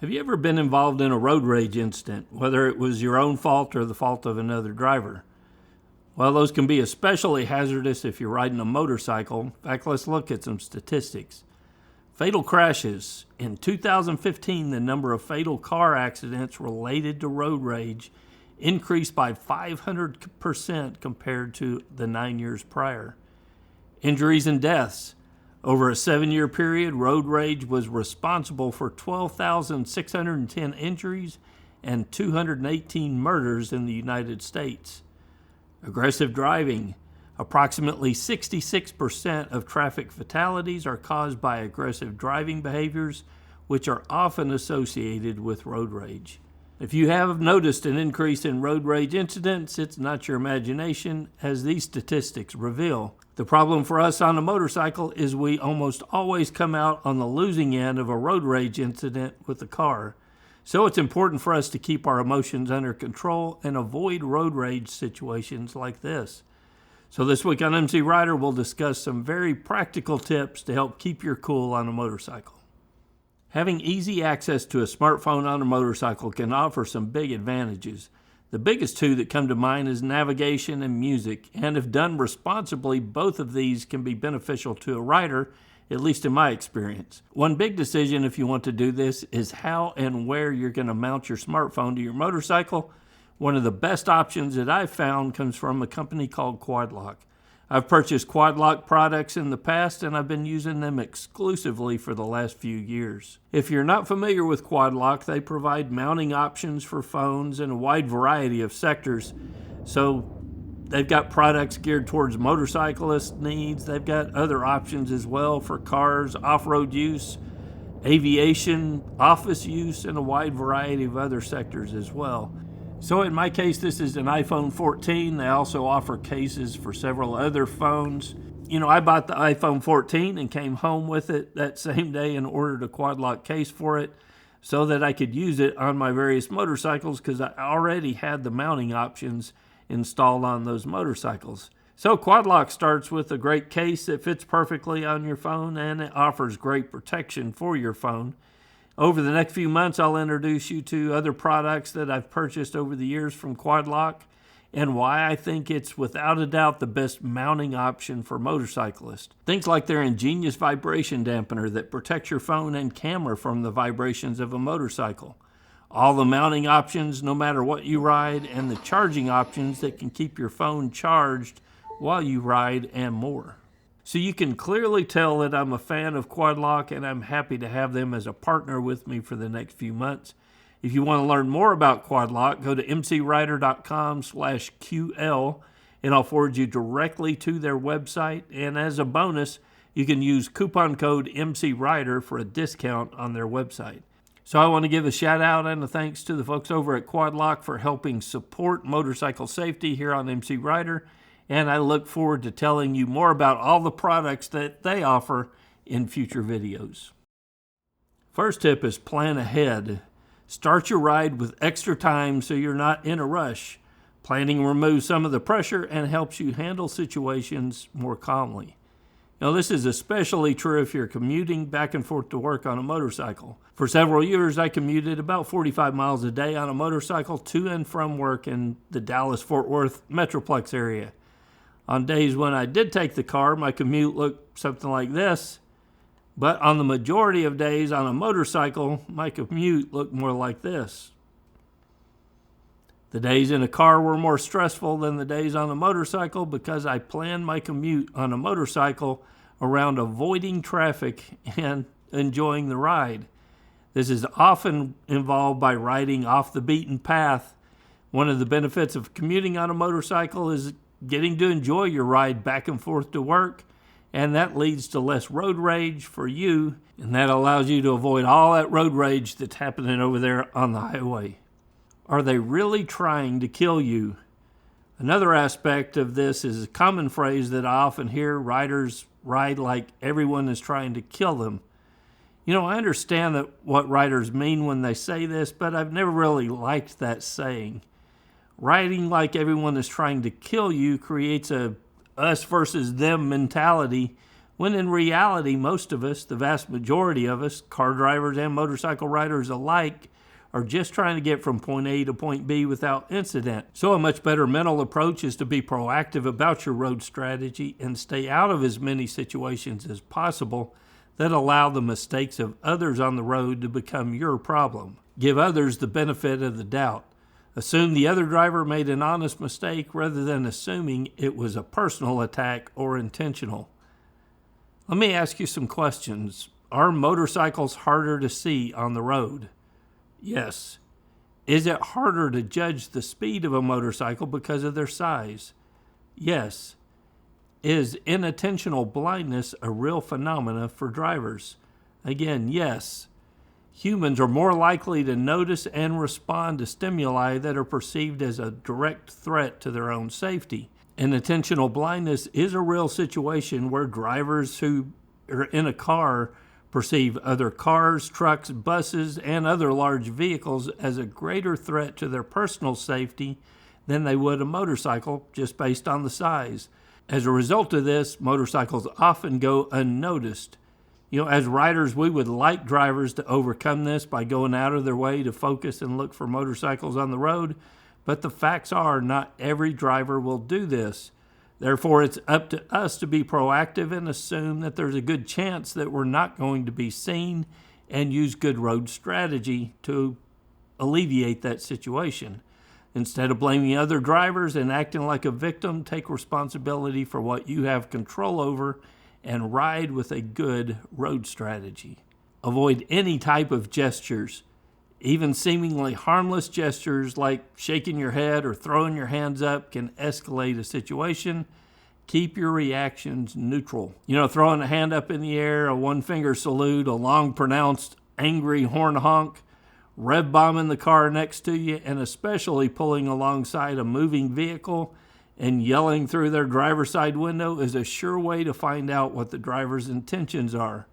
Have you ever been involved in a road rage incident, whether it was your own fault or the fault of another driver? Well, those can be especially hazardous if you're riding a motorcycle. In fact, let's look at some statistics. Fatal crashes. In 2015, the number of fatal car accidents related to road rage increased by 500% compared to the 9 years prior. Injuries and deaths. Over a 7-year period, road rage was responsible for 12,610 injuries and 218 murders in the United States. Aggressive driving. Approximately 66% of traffic fatalities are caused by aggressive driving behaviors, which are often associated with road rage. If you have noticed an increase in road rage incidents, it's not your imagination, as these statistics reveal. The problem for us on a motorcycle is we almost always come out on the losing end of a road rage incident with a car. So it's important for us to keep our emotions under control and avoid road rage situations like this. So this week on MCrider, we'll discuss some very practical tips to help keep your cool on a motorcycle. Having easy access to a smartphone on a motorcycle can offer some big advantages. The biggest two that come to mind is navigation and music, and if done responsibly, both of these can be beneficial to a rider, at least in my experience. One big decision if you want to do this is how and where you're going to mount your smartphone to your motorcycle. One of the best options that I've found comes from a company called Quadlock. I've purchased Quadlock products in the past, and I've been using them exclusively for the last few years. If you're not familiar with Quadlock, they provide mounting options for phones in a wide variety of sectors. So they've got products geared towards motorcyclist needs. They've got other options as well for cars, off-road use, aviation, office use, and a wide variety of other sectors as well. So in my case, this is an iPhone 14. They also offer cases for several other phones. I bought the iPhone 14 and came home with it that same day and ordered a Quadlock case for it so that I could use it on my various motorcycles because I already had the mounting options installed on those motorcycles. So Quadlock starts with a great case that fits perfectly on your phone, and it offers great protection for your phone. Over the next few months, I'll introduce you to other products that I've purchased over the years from Quadlock and why I think it's without a doubt the best mounting option for motorcyclists. Things like their ingenious vibration dampener that protects your phone and camera from the vibrations of a motorcycle. All the mounting options no matter what you ride, and the charging options that can keep your phone charged while you ride, and more. So you can clearly tell that I'm a fan of Quadlock, and I'm happy to have them as a partner with me for the next few months. If you want to learn more about Quadlock, go to mcrider.com/QL, and I'll forward you directly to their website. And as a bonus, you can use coupon code MCrider for a discount on their website. So I want to give a shout out and a thanks to the folks over at Quadlock for helping support motorcycle safety here on MCrider. And I look forward to telling you more about all the products that they offer in future videos. First tip is plan ahead. Start your ride with extra time so you're not in a rush. Planning removes some of the pressure and helps you handle situations more calmly. Now, this is especially true if you're commuting back and forth to work on a motorcycle. For several years, I commuted about 45 miles a day on a motorcycle to and from work in the Dallas-Fort Worth Metroplex area. On days when I did take the car, my commute looked something like this. But on the majority of days on a motorcycle, my commute looked more like this. The days in a car were more stressful than the days on a motorcycle because I planned my commute on a motorcycle around avoiding traffic and enjoying the ride. This is often involved by riding off the beaten path. One of the benefits of commuting on a motorcycle is getting to enjoy your ride back and forth to work, and that leads to less road rage for you, and that allows you to avoid all that road rage that's happening over there on the highway. Are they really trying to kill you? Another aspect of this is a common phrase that I often hear: riders ride like everyone is trying to kill them. I understand that what riders mean when they say this, but I've never really liked that saying. Riding like everyone is trying to kill you creates a us versus them mentality when in reality, most of us, the vast majority of us, car drivers and motorcycle riders alike, are just trying to get from point A to point B without incident. So a much better mental approach is to be proactive about your road strategy and stay out of as many situations as possible that allow the mistakes of others on the road to become your problem. Give others the benefit of the doubt. Assume the other driver made an honest mistake rather than assuming it was a personal attack or intentional. Let me ask you some questions. Are motorcycles harder to see on the road? Yes. Is it harder to judge the speed of a motorcycle because of their size? Yes. Is inattentional blindness a real phenomena for drivers? Again, yes. Humans are more likely to notice and respond to stimuli that are perceived as a direct threat to their own safety. Inattentional blindness is a real situation where drivers who are in a car perceive other cars, trucks, buses, and other large vehicles as a greater threat to their personal safety than they would a motorcycle just based on the size. As a result of this, motorcycles often go unnoticed. As riders, we would like drivers to overcome this by going out of their way to focus and look for motorcycles on the road, but the facts are not every driver will do this. Therefore, it's up to us to be proactive and assume that there's a good chance that we're not going to be seen and use good road strategy to alleviate that situation. Instead of blaming other drivers and acting like a victim, take responsibility for what you have control over and ride with a good road strategy. Avoid any type of gestures. Even seemingly harmless gestures like shaking your head or throwing your hands up can escalate a situation. Keep your reactions neutral. Throwing a hand up in the air, a one-finger salute, a long pronounced angry horn honk, rev bombing the car next to you, and especially pulling alongside a moving vehicle and yelling through their driver's side window is a sure way to find out what the driver's intentions are.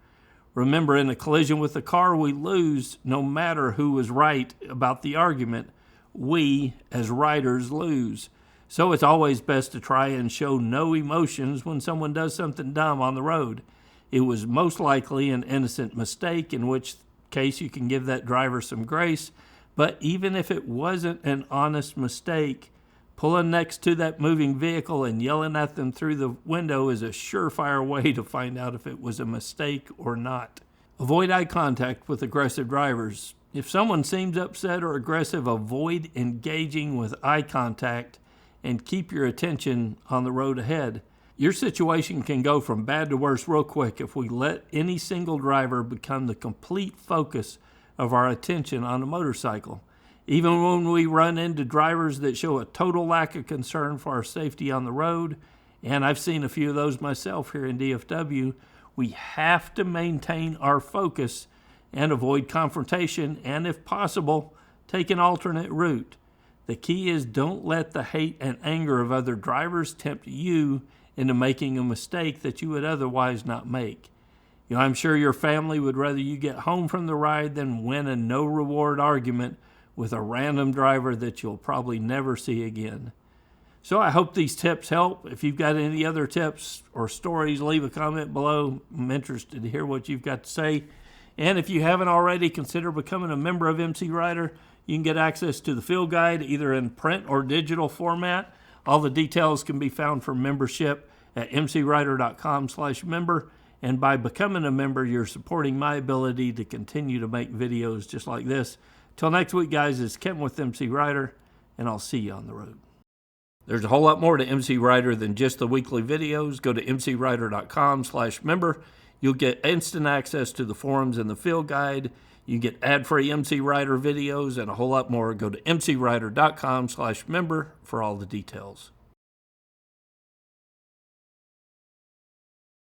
Remember, in a collision with the car, we lose no matter who was right about the argument. We, as riders, lose. So it's always best to try and show no emotions when someone does something dumb on the road. It was most likely an innocent mistake, in which case you can give that driver some grace. But even if it wasn't an honest mistake, pulling next to that moving vehicle and yelling at them through the window is a surefire way to find out if it was a mistake or not. Avoid eye contact with aggressive drivers. If someone seems upset or aggressive, avoid engaging with eye contact and keep your attention on the road ahead. Your situation can go from bad to worse real quick if we let any single driver become the complete focus of our attention on a motorcycle. Even when we run into drivers that show a total lack of concern for our safety on the road, and I've seen a few of those myself here in DFW, we have to maintain our focus and avoid confrontation, and if possible, take an alternate route. The key is don't let the hate and anger of other drivers tempt you into making a mistake that you would otherwise not make. I'm sure your family would rather you get home from the ride than win a no-reward argument with a random driver that you'll probably never see again. So I hope these tips help. If you've got any other tips or stories, leave a comment below. I'm interested to hear what you've got to say. And if you haven't already, consider becoming a member of MCrider. You can get access to the field guide either in print or digital format. All the details can be found for membership at MCrider.com/member. And by becoming a member, you're supporting my ability to continue to make videos just like this. Till next week, guys, it's Kevin with MCrider, and I'll see you on the road. There's a whole lot more to MCrider than just the weekly videos. Go to MCrider.com/member. You'll get instant access to the forums and the field guide. You get ad-free MCrider videos and a whole lot more. Go to MCrider.com/member for all the details.